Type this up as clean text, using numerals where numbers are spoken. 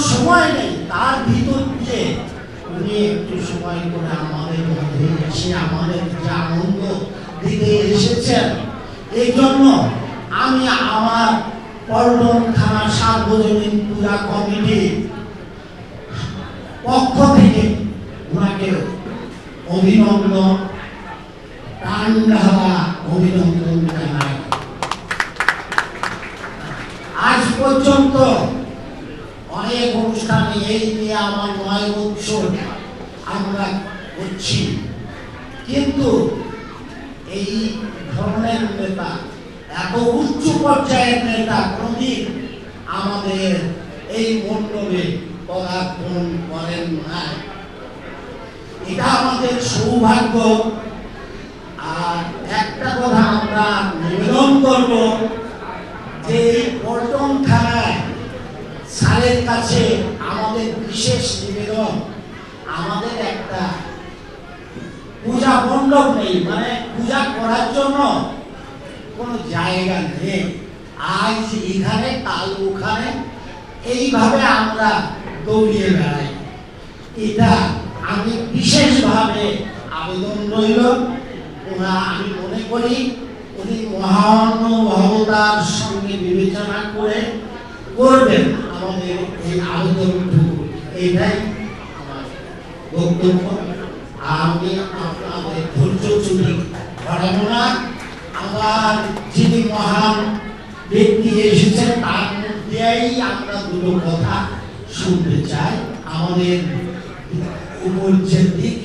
সময় নেই, তার ভিতর দিয়ে উনি একটু সময় করে আমাদের মধ্যে এসে আমাদের যে আনন্দ দিতে এসেছেন। এই জন্য আমি আমার পল্টন থানা সার্বজনীন পূজা কমিটির পক্ষ থেকে ওনাকে অভিনন্দন, প্রাণঢালা অভিনন্দন জানাই। আজ পর্যন্ত অনেক অনুষ্ঠানে এই নিয়ে আমার 9 বছর আমরা করছি, কিন্তু এই ধরনের নেতা, এত উচ্চ পর্যায়ের নেতা কোনদিন আমাদের এই মণ্ডপে পদার্পণ করেন না। এটা আমাদের সৌভাগ্য। আর একটা কথা আমরা নিবেদন করব যে পল্টন থানায় স্যারের কাছে আমাদের বিশেষ নিবেদন, আমাদের একটা পূজা মণ্ডপ নেই, মানে পূজা করার জন্য কোনো জায়গা নেই। আজ এখানে কাল ওখানে এইভাবে আমরা দৌড়িয়ে বেড়াই। এটা আমি বিশেষভাবে আবেদন রইল, আমি মনে করি উনি মহানুভবতার সঙ্গে বিবেচনা করে করবেন আমাদের এই আবেদনটুকু। এইটাই আমার বক্তব্য। আমি আপনাদের ধৈর্য চুরি ঘটাবো না। আমার যিনি মহান ব্যক্তি এসেছেন তার মধ্যেই আমরা দুটো কথা শুনতে চাই। আমাদের উপর যে দিক